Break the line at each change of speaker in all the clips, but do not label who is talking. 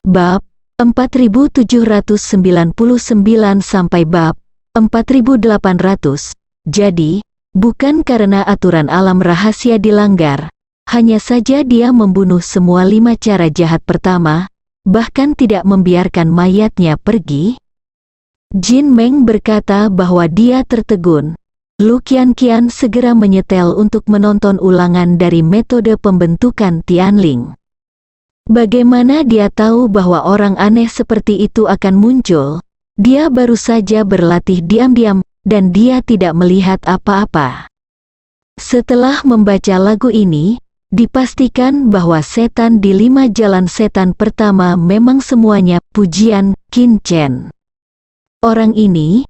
Bab 4799 sampai bab 4800. Jadi, bukan karena aturan alam rahasia dilanggar, hanya saja dia membunuh semua 5 cara jahat pertama, bahkan tidak membiarkan mayatnya pergi. Jin Meng berkata bahwa dia tertegun. Lu Qianqian segera menyetel untuk menonton ulangan dari metode pembentukan Tianling. Bagaimana dia tahu bahwa orang aneh seperti itu akan muncul? Dia baru saja berlatih diam-diam, dan dia tidak melihat apa-apa. Setelah membaca lagu ini, dipastikan bahwa setan di 5 jalan setan pertama memang semuanya pujian Qin Chen. Orang ini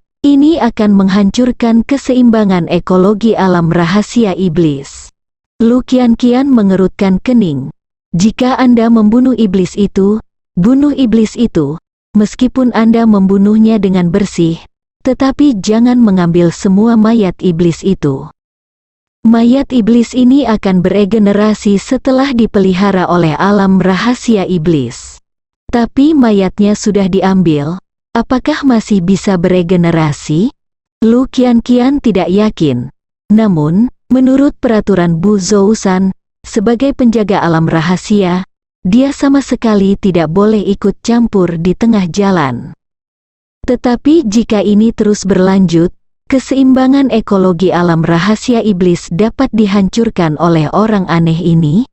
akan menghancurkan keseimbangan ekologi alam rahasia iblis. Lu Qianqian mengerutkan kening. Jika Anda membunuh iblis itu, bunuh iblis itu, meskipun Anda membunuhnya dengan bersih, tetapi jangan mengambil semua mayat iblis itu. Mayat iblis ini akan beregenerasi setelah dipelihara oleh alam rahasia iblis. Tapi mayatnya sudah diambil. Apakah masih bisa beregenerasi? Lu Qianqian tidak yakin. Namun, menurut peraturan Bu Zousan, sebagai penjaga alam rahasia, dia sama sekali tidak boleh ikut campur di tengah jalan. Tetapi jika ini terus berlanjut, keseimbangan ekologi alam rahasia iblis dapat dihancurkan oleh orang aneh ini.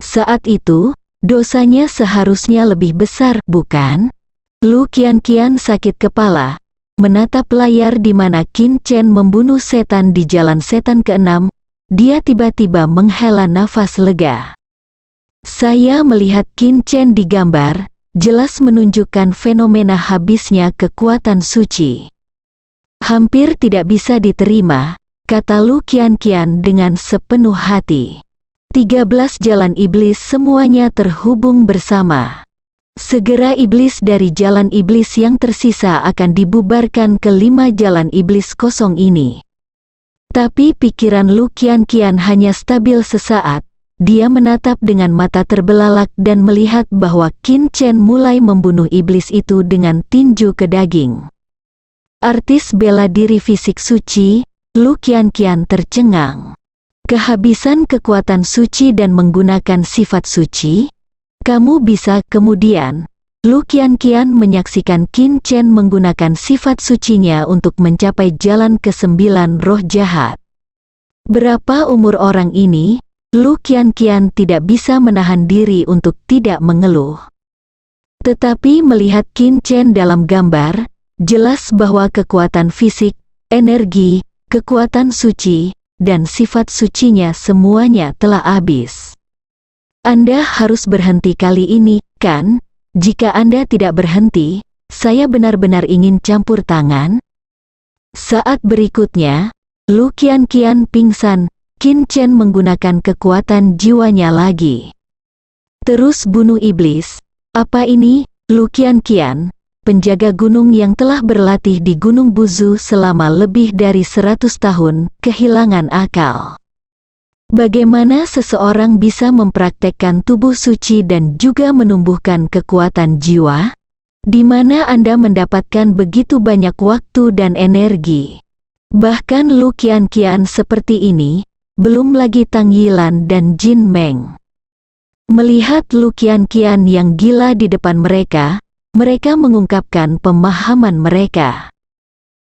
Saat itu, dosanya seharusnya lebih besar, bukan? Lu Qianqian sakit kepala, menatap layar di mana Qin Chen membunuh setan di jalan setan ke-6. Dia tiba-tiba menghela nafas lega. Saya melihat Qin Chen di gambar, jelas menunjukkan fenomena habisnya kekuatan suci. Hampir tidak bisa diterima, kata Lu Qianqian dengan sepenuh hati. 13 jalan iblis semuanya terhubung bersama. Segera iblis dari jalan iblis yang tersisa akan dibubarkan ke 5 jalan iblis kosong ini. Tapi pikiran Lu Qianqian hanya stabil sesaat. Dia menatap dengan mata terbelalak dan melihat bahwa Qin Chen mulai membunuh iblis itu dengan tinju ke daging. Artis bela diri fisik suci, Lu Qianqian tercengang. Kehabisan kekuatan suci dan menggunakan sifat suci? Kamu bisa. Kemudian, Lu Qianqian menyaksikan Qin Chen menggunakan sifat sucinya untuk mencapai jalan ke-9 roh jahat. Berapa umur orang ini? Lu Qianqian tidak bisa menahan diri untuk tidak mengeluh. Tetapi melihat Qin Chen dalam gambar, jelas bahwa kekuatan fisik, energi, kekuatan suci, dan sifat sucinya semuanya telah habis. Anda harus berhenti kali ini, kan? Jika Anda tidak berhenti, saya benar-benar ingin campur tangan. Saat berikutnya, Lu Qianqian pingsan. Qin Chen menggunakan kekuatan jiwanya lagi. Terus bunuh iblis. Apa ini? Lu Qianqian, penjaga gunung yang telah berlatih di Gunung Buzu selama lebih dari 100 tahun, kehilangan akal. Bagaimana seseorang bisa mempraktekkan tubuh suci dan juga menumbuhkan kekuatan jiwa? Di mana Anda mendapatkan begitu banyak waktu dan energi? Bahkan Lu Qianqian seperti ini, belum lagi Tang Yilan dan Jin Meng. Melihat Lu Qianqian yang gila di depan mereka mengungkapkan pemahaman mereka.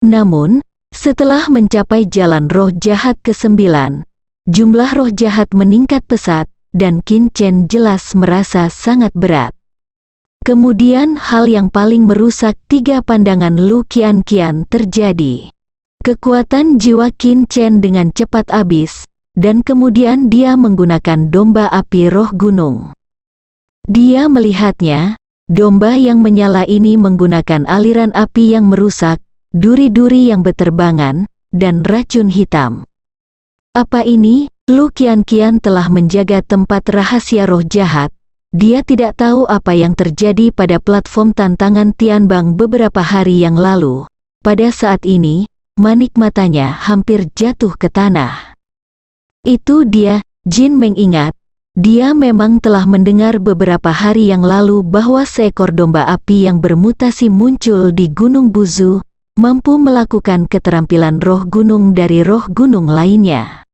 Namun, setelah mencapai jalan roh jahat ke-9, jumlah roh jahat meningkat pesat, dan Qin Chen jelas merasa sangat berat. Kemudian hal yang paling merusak 3 pandangan Lu Qianqian terjadi. Kekuatan jiwa Qin Chen dengan cepat habis, dan kemudian dia menggunakan domba api roh gunung. Dia melihatnya, domba yang menyala ini menggunakan aliran api yang merusak, duri-duri yang beterbangan, dan racun hitam. Apa ini? Lu Qianqian telah menjaga tempat rahasia roh jahat. Dia tidak tahu apa yang terjadi pada platform tantangan Tianbang beberapa hari yang lalu. Pada saat ini, manik matanya hampir jatuh ke tanah. Itu dia, Jin Meng ingat. dia memang telah mendengar beberapa hari yang lalu bahwa seekor domba api yang bermutasi muncul di Gunung Buzu, mampu melakukan keterampilan roh gunung dari roh gunung lainnya.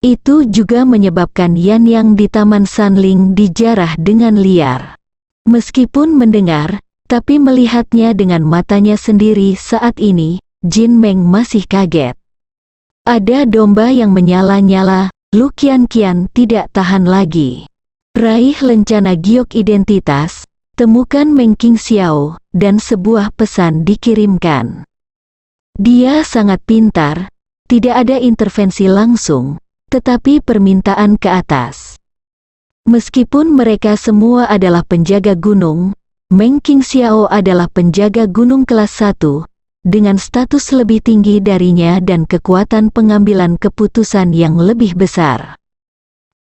Itu juga menyebabkan Yan Yang di Taman Sanling dijarah dengan liar. Meskipun mendengar, tapi melihatnya dengan matanya sendiri saat ini, Jin Meng masih kaget. Ada domba yang menyala-nyala, Lu Qianqian tidak tahan lagi. Raih lencana giok identitas, temukan Meng Qingxiao, dan sebuah pesan dikirimkan. Dia sangat pintar, tidak ada intervensi langsung, tetapi permintaan ke atas. Meskipun mereka semua adalah penjaga gunung, Meng Qingxiao adalah penjaga gunung kelas 1, dengan status lebih tinggi darinya dan kekuatan pengambilan keputusan yang lebih besar.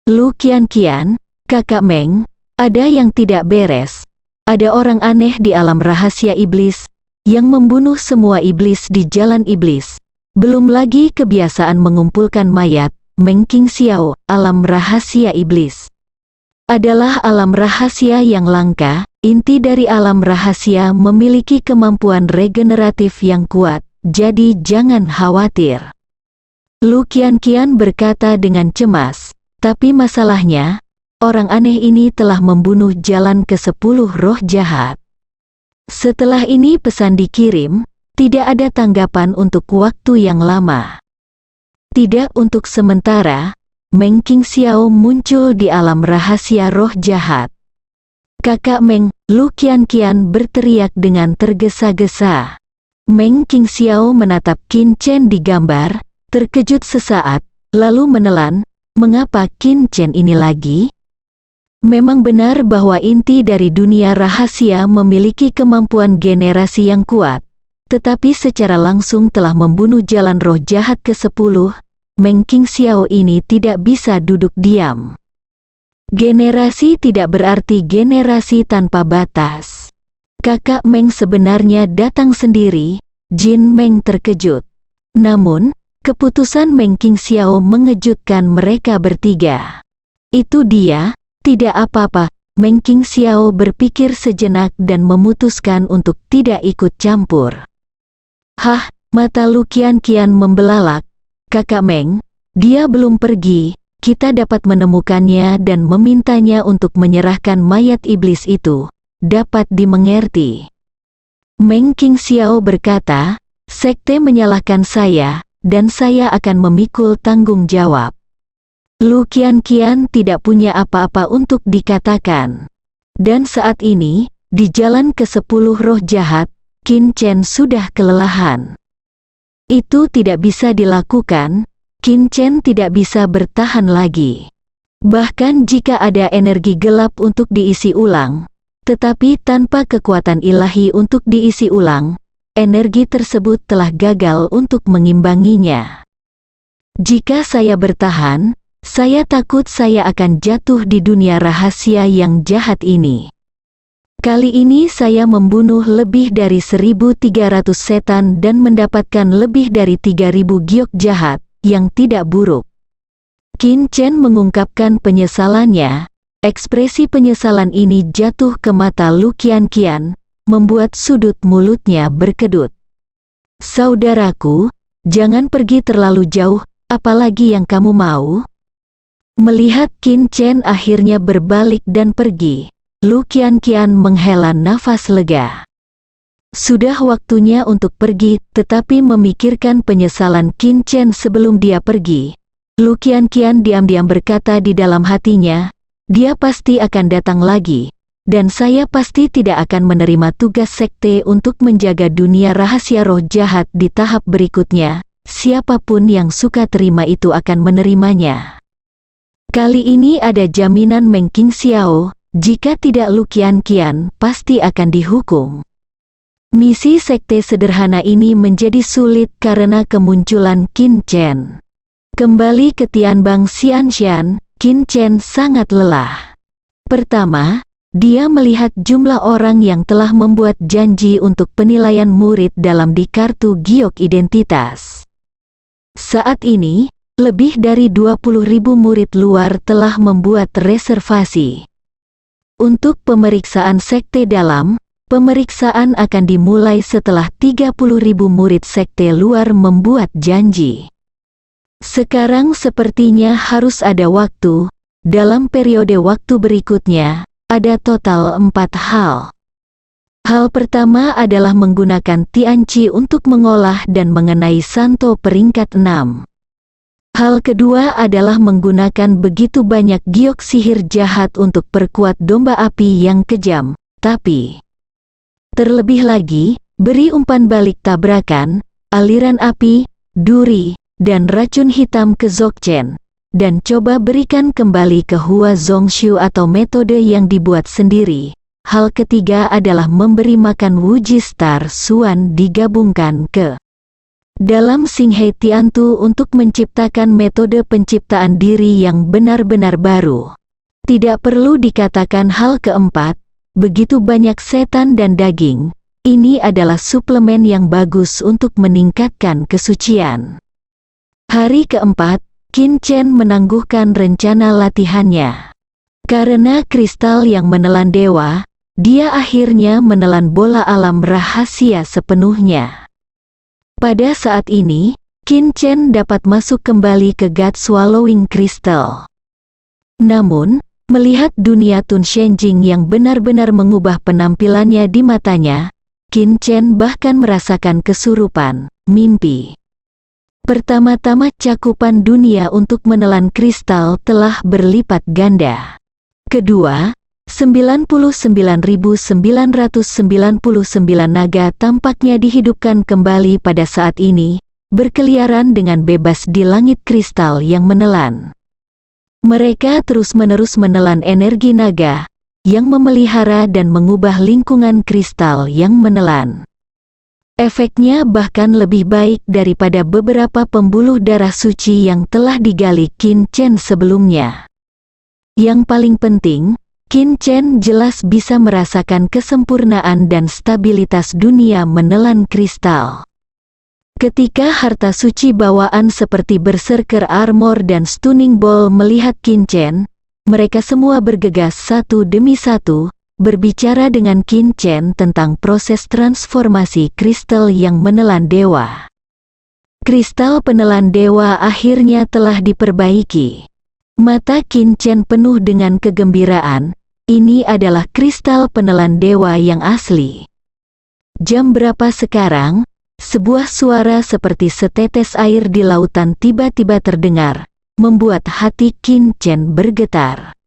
Lu Qianqian, kakak Meng, ada yang tidak beres. Ada orang aneh di alam rahasia iblis, yang membunuh semua iblis di jalan iblis. Belum lagi kebiasaan mengumpulkan mayat. Meng Qingxiao, alam rahasia iblis, adalah alam rahasia yang langka. Inti dari alam rahasia memiliki kemampuan regeneratif yang kuat, jadi jangan khawatir. Lu Qianqian berkata dengan cemas, tapi masalahnya, orang aneh ini telah membunuh jalan ke-10 roh jahat. Setelah ini pesan dikirim, tidak ada tanggapan untuk waktu yang lama. Tidak untuk sementara, Meng Qingxiao muncul di alam rahasia roh jahat. Kakak Meng, Lu Qianqian berteriak dengan tergesa-gesa. Meng Qingxiao menatap Qin Chen di gambar, terkejut sesaat, lalu menelan, mengapa Qin Chen ini lagi? Memang benar bahwa inti dari dunia rahasia memiliki kemampuan generasi yang kuat. Tetapi secara langsung telah membunuh jalan roh jahat ke-10, Meng Qingxiao ini tidak bisa duduk diam. Generasi tidak berarti generasi tanpa batas. Kakak Meng sebenarnya datang sendiri, Jin Meng terkejut. Namun, keputusan Meng Qingxiao mengejutkan mereka bertiga. Itu dia, tidak apa-apa, Meng Qingxiao berpikir sejenak dan memutuskan untuk tidak ikut campur. Hah, mata Lu Qianqian membelalak. Kakak Meng, dia belum pergi, kita dapat menemukannya dan memintanya untuk menyerahkan mayat iblis itu, dapat dimengerti. Meng Qingxiao berkata, sekte menyalahkan saya, dan saya akan memikul tanggung jawab. Lu Qianqian tidak punya apa-apa untuk dikatakan. Dan saat ini, di jalan ke-10 roh jahat, Qin Chen sudah kelelahan. Itu tidak bisa dilakukan, Qin Chen tidak bisa bertahan lagi. Bahkan jika ada energi gelap untuk diisi ulang, tetapi tanpa kekuatan ilahi untuk diisi ulang, energi tersebut telah gagal untuk mengimbanginya. Jika saya bertahan, saya takut saya akan jatuh di dunia rahasia yang jahat ini. Kali ini saya membunuh lebih dari 1.300 setan dan mendapatkan lebih dari 3.000 giok jahat, yang tidak buruk. Qin Chen mengungkapkan penyesalannya, ekspresi penyesalan ini jatuh ke mata Lu Qianqian, membuat sudut mulutnya berkedut. Saudaraku, jangan pergi terlalu jauh, apalagi yang kamu mau? Melihat Qin Chen akhirnya berbalik dan pergi, Lu Qianqian menghela nafas lega. Sudah waktunya untuk pergi, tetapi memikirkan penyesalan Qin Chen sebelum dia pergi. Lu Qianqian diam-diam berkata di dalam hatinya, dia pasti akan datang lagi, dan saya pasti tidak akan menerima tugas sekte untuk menjaga dunia rahasia roh jahat di tahap berikutnya. Siapapun yang suka terima itu akan menerimanya. Kali ini ada jaminan Meng Qingxiao. Jika tidak Lu Qianqian pasti akan dihukum. Misi sekte sederhana ini menjadi sulit karena kemunculan Qin Chen. Kembali ke Tianbang Xianshan, Qin Chen sangat lelah. Pertama, dia melihat jumlah orang yang telah membuat janji untuk penilaian murid dalam di kartu giok identitas. Saat ini, Lebih dari 20.000 murid luar telah membuat reservasi. Untuk pemeriksaan sekte dalam, pemeriksaan akan dimulai setelah 30.000 murid sekte luar membuat janji. Sekarang sepertinya harus ada waktu. Dalam periode waktu berikutnya, ada total 4 hal. Hal pertama adalah menggunakan Tianqi untuk mengolah dan mengenai Santo peringkat 6. Hal kedua adalah menggunakan begitu banyak giok sihir jahat untuk perkuat domba api yang kejam, tapi terlebih lagi, beri umpan balik tabrakan, aliran api, duri, dan racun hitam ke Dzogchen, dan coba berikan kembali ke Hua Zongshu atau metode yang dibuat sendiri. Hal ketiga adalah memberi makan Wuji Star Suan digabungkan ke dalam Xinghai Tiantu untuk menciptakan metode penciptaan diri yang benar-benar baru. Tidak perlu dikatakan hal keempat, begitu banyak setan dan daging, ini adalah suplemen yang bagus untuk meningkatkan kesucian. Hari keempat, Qin Chen menangguhkan rencana latihannya. Karena kristal yang menelan dewa, dia akhirnya menelan bola alam rahasia sepenuhnya. Pada saat ini, Qin Chen dapat masuk kembali ke God Swallowing Crystal. Namun, melihat dunia Tun Shenjing yang benar-benar mengubah penampilannya di matanya, Qin Chen bahkan merasakan kesurupan, mimpi. Pertama-tama cakupan dunia untuk menelan kristal telah berlipat ganda. Kedua, 99.999 naga tampaknya dihidupkan kembali pada saat ini, berkeliaran dengan bebas di langit kristal yang menelan. Mereka terus-menerus menelan energi naga, yang memelihara dan mengubah lingkungan kristal yang menelan. Efeknya bahkan lebih baik daripada beberapa pembuluh darah suci yang telah digali Qin Chen sebelumnya. Yang paling penting, Qin Chen jelas bisa merasakan kesempurnaan dan stabilitas dunia menelan kristal. Ketika harta suci bawaan seperti Berserker Armor dan Stunning Ball melihat Qin Chen, mereka semua bergegas satu demi satu, berbicara dengan Qin Chen tentang proses transformasi kristal yang menelan dewa. Kristal penelan dewa akhirnya telah diperbaiki. Mata Qin Chen penuh dengan kegembiraan, ini adalah kristal penelan dewa yang asli. Jam berapa sekarang? Sebuah suara seperti setetes air di lautan tiba-tiba terdengar, membuat hati Qin Chen bergetar.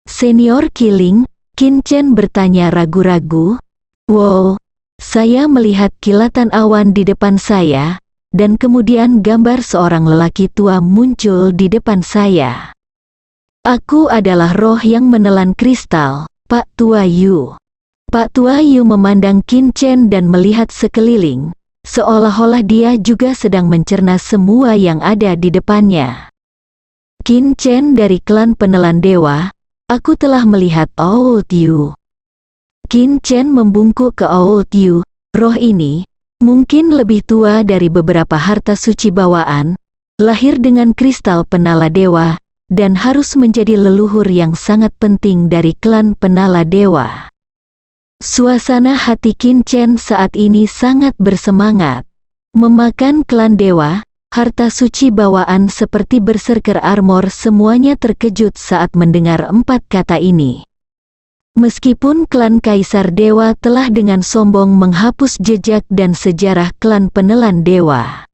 Senior Killing, Qin Chen bertanya ragu-ragu. Wow, saya melihat kilatan awan di depan saya, dan kemudian gambar seorang lelaki tua muncul di depan saya. Aku adalah roh yang menelan kristal, Pak Tua Yu. Pak Tua Yu memandang Qin Chen dan melihat sekeliling, seolah-olah dia juga sedang mencerna semua yang ada di depannya. Qin Chen dari klan penelan dewa, aku telah melihat Old Yu. Qin Chen membungkuk ke Old Yu, roh ini, mungkin lebih tua dari beberapa harta suci bawaan, lahir dengan kristal penala dewa, dan harus menjadi leluhur yang sangat penting dari klan penala dewa. Suasana hati Qin Chen saat ini sangat bersemangat. Memakan klan dewa, harta suci bawaan seperti Berserker Armor semuanya terkejut saat mendengar 4 kata ini. Meskipun klan Kaisar Dewa telah dengan sombong menghapus jejak dan sejarah klan penelan dewa,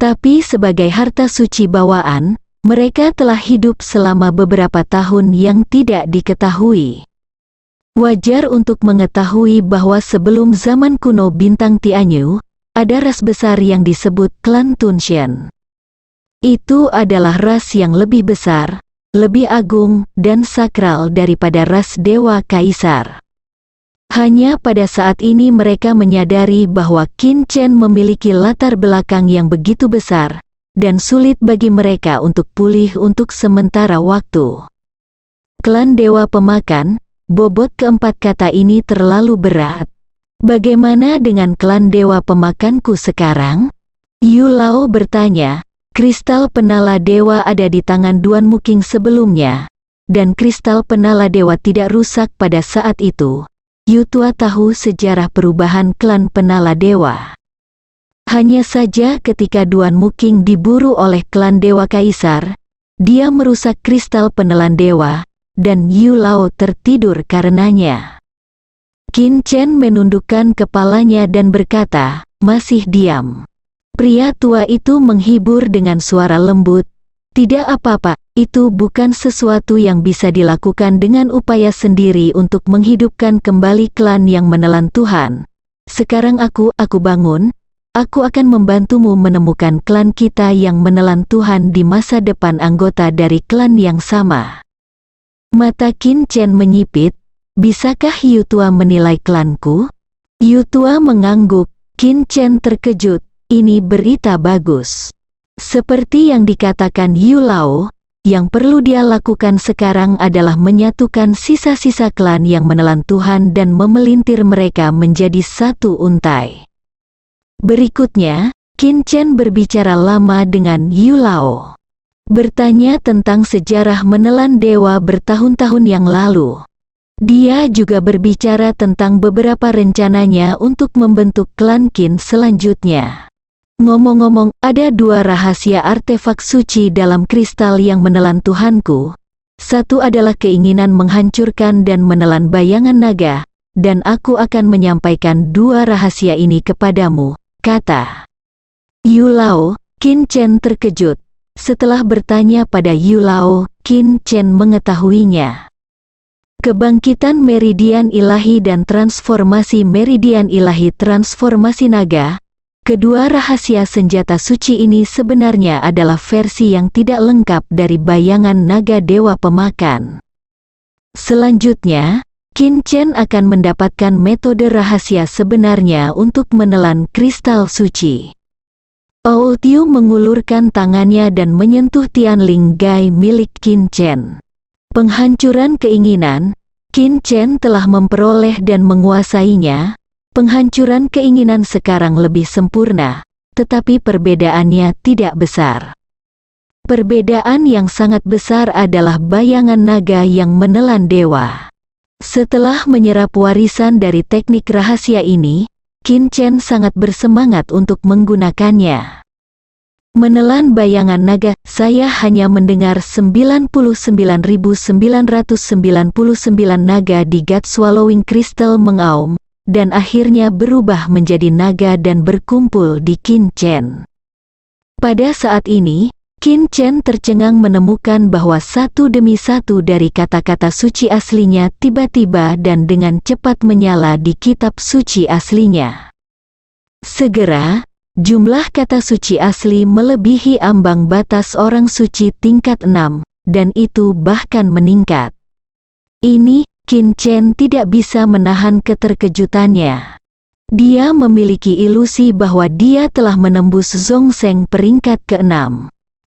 tapi sebagai harta suci bawaan, mereka telah hidup selama beberapa tahun yang tidak diketahui. Wajar untuk mengetahui bahwa sebelum zaman kuno bintang Tianyu, ada ras besar yang disebut klan Tunshen. Itu adalah ras yang lebih besar, lebih agung, dan sakral daripada ras Dewa Kaisar. Hanya pada saat ini mereka menyadari bahwa Qin Chen memiliki latar belakang yang begitu besar, dan sulit bagi mereka untuk pulih untuk sementara waktu. Klan Dewa Pemakan, bobot keempat kata ini terlalu berat. Bagaimana dengan klan Dewa Pemakanku sekarang? Yu Lao bertanya, Kristal penala dewa ada di tangan Duan Muking sebelumnya, dan kristal penala dewa tidak rusak pada saat itu. Yutua tahu sejarah perubahan klan penala dewa. Hanya saja ketika Duan Muking diburu oleh klan Dewa Kaisar, dia merusak kristal penelan dewa, dan Yu Lao tertidur karenanya. Qin Chen menundukkan kepalanya dan berkata, masih diam. Pria tua itu menghibur dengan suara lembut, tidak apa-apa, itu bukan sesuatu yang bisa dilakukan dengan upaya sendiri untuk menghidupkan kembali klan yang menelan Tuhan. Sekarang aku bangun, aku akan membantumu menemukan klan kita yang menelan Tuhan di masa depan anggota dari klan yang sama. Mata Qin Chen menyipit, bisakah Yutua menilai klanku? Yutua mengangguk, Qin Chen terkejut, ini berita bagus. Seperti yang dikatakan Yu Lao, yang perlu dia lakukan sekarang adalah menyatukan sisa-sisa klan yang menelan Tuhan dan memelintir mereka menjadi satu untai. Berikutnya, Qin Chen berbicara lama dengan Yu Lao. Bertanya tentang sejarah menelan dewa bertahun-tahun yang lalu. Dia juga berbicara tentang beberapa rencananya untuk membentuk klan Qin selanjutnya. Ngomong-ngomong, ada 2 rahasia artefak suci dalam kristal yang menelan Tuhanku. Satu adalah keinginan menghancurkan dan menelan bayangan naga, dan aku akan menyampaikan 2 rahasia ini kepadamu, kata Yu Lao. Qin Chen terkejut. Setelah bertanya pada Yu Lao, Qin Chen mengetahuinya. Kebangkitan meridian ilahi dan transformasi meridian ilahi transformasi naga. Kedua rahasia senjata suci ini sebenarnya adalah versi yang tidak lengkap dari bayangan naga dewa pemakan. Selanjutnya, Qin Chen akan mendapatkan metode rahasia sebenarnya untuk menelan kristal suci. Old Yu mengulurkan tangannya dan menyentuh Tianling Gai milik Qin Chen. Penghancuran keinginan, Qin Chen telah memperoleh dan menguasainya. Penghancuran keinginan sekarang lebih sempurna, tetapi perbedaannya tidak besar. Perbedaan yang sangat besar adalah bayangan naga yang menelan dewa. Setelah menyerap warisan dari teknik rahasia ini, Qin Chen sangat bersemangat untuk menggunakannya. Menelan bayangan naga, saya hanya mendengar 99.999 naga di God Swallowing Crystal mengaum, dan akhirnya berubah menjadi naga dan berkumpul di Qin Chen. Pada saat ini, Qin Chen tercengang menemukan bahwa satu demi satu dari kata-kata suci aslinya tiba-tiba dan dengan cepat menyala di kitab suci aslinya. Segera, jumlah kata suci asli melebihi ambang batas orang suci tingkat 6, dan itu bahkan meningkat. Ini, Qin Chen tidak bisa menahan keterkejutannya. Dia memiliki ilusi bahwa dia telah menembus Zhongzheng peringkat ke-6.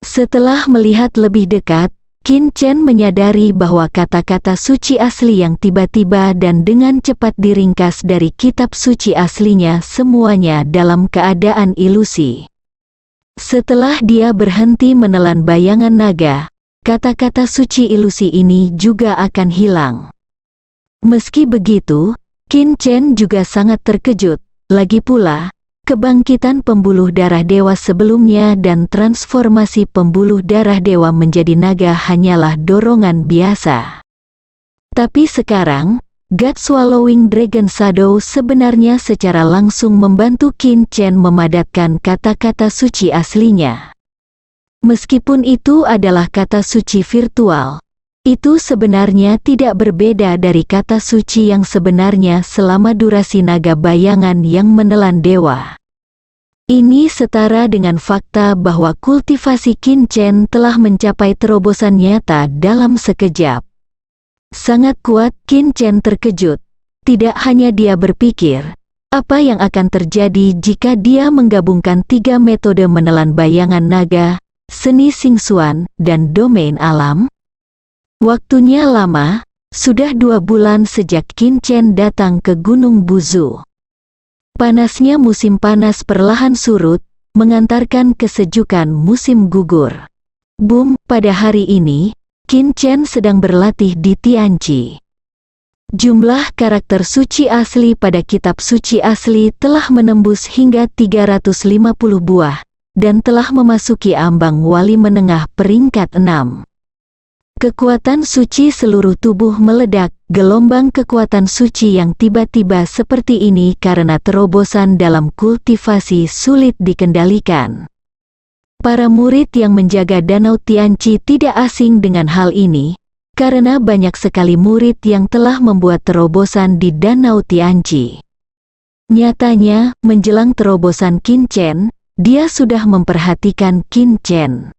Setelah melihat lebih dekat, Qin Chen menyadari bahwa kata-kata suci asli yang tiba-tiba dan dengan cepat diringkas dari kitab suci aslinya semuanya dalam keadaan ilusi. Setelah dia berhenti menelan bayangan naga, kata-kata suci ilusi ini juga akan hilang. Meski begitu, Qin Chen juga sangat terkejut. Lagi pula, kebangkitan pembuluh darah dewa sebelumnya dan transformasi pembuluh darah dewa menjadi naga hanyalah dorongan biasa. Tapi sekarang, God Swallowing Dragon Shadow sebenarnya secara langsung membantu Qin Chen memadatkan kata-kata suci aslinya. Meskipun itu adalah kata suci virtual, itu sebenarnya tidak berbeda dari kata suci yang sebenarnya selama durasi naga bayangan yang menelan dewa. Ini setara dengan fakta bahwa kultivasi Qin Chen telah mencapai terobosan nyata dalam sekejap. Sangat kuat, Qin Chen terkejut. Tidak hanya dia berpikir, apa yang akan terjadi jika dia menggabungkan 3 metode menelan bayangan naga, seni Xingxuan, dan domain alam? Waktunya lama, sudah 2 bulan sejak Qin Chen datang ke Gunung Buzu. Panasnya musim panas perlahan surut, mengantarkan kesejukan musim gugur. Boom, pada hari ini, Qin Chen sedang berlatih di Tianqi. Jumlah karakter suci asli pada kitab suci asli telah menembus hingga 350 buah, dan telah memasuki ambang wali menengah peringkat 6. Kekuatan suci seluruh tubuh meledak, gelombang kekuatan suci yang tiba-tiba seperti ini karena terobosan dalam kultivasi sulit dikendalikan. Para murid yang menjaga Danau Tianqi tidak asing dengan hal ini, karena banyak sekali murid yang telah membuat terobosan di Danau Tianqi. Nyatanya, menjelang terobosan Qin Chen, dia sudah memperhatikan Qin Chen.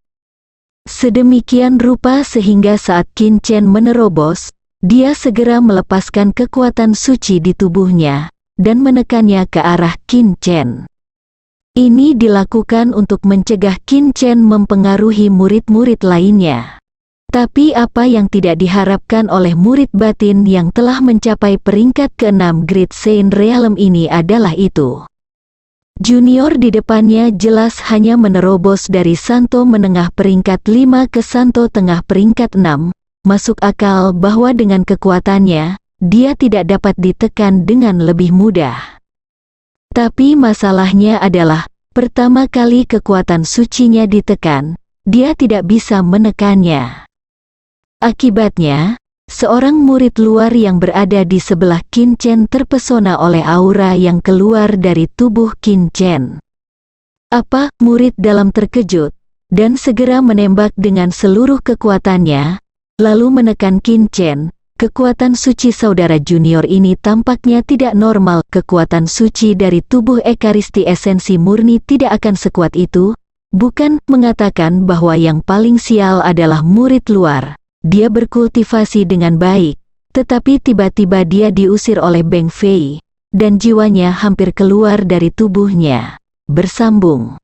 Sedemikian rupa sehingga saat Qin Chen menerobos, dia segera melepaskan kekuatan suci di tubuhnya, dan menekannya ke arah Qin Chen. Ini dilakukan untuk mencegah Qin Chen mempengaruhi murid-murid lainnya. Tapi apa yang tidak diharapkan oleh murid batin yang telah mencapai peringkat ke-6 Great Saint Realm ini adalah itu. Junior di depannya jelas hanya menerobos dari Santo menengah peringkat 5 ke Santo tengah peringkat 6, masuk akal bahwa dengan kekuatannya, dia tidak dapat ditekan dengan lebih mudah. Tapi masalahnya adalah, pertama kali kekuatan sucinya ditekan, dia tidak bisa menekannya. Akibatnya, seorang murid luar yang berada di sebelah Qin Chen terpesona oleh aura yang keluar dari tubuh Qin Chen. Apa? Murid dalam terkejut, dan segera menembak dengan seluruh kekuatannya, lalu menekan Qin Chen. Kekuatan suci saudara junior ini tampaknya tidak normal. Kekuatan suci dari tubuh Ekaristi esensi murni tidak akan sekuat itu, bukan mengatakan bahwa yang paling sial adalah murid luar. Dia berkultivasi dengan baik, tetapi tiba-tiba dia diusir oleh Beng Fei, dan jiwanya hampir keluar dari tubuhnya. Bersambung.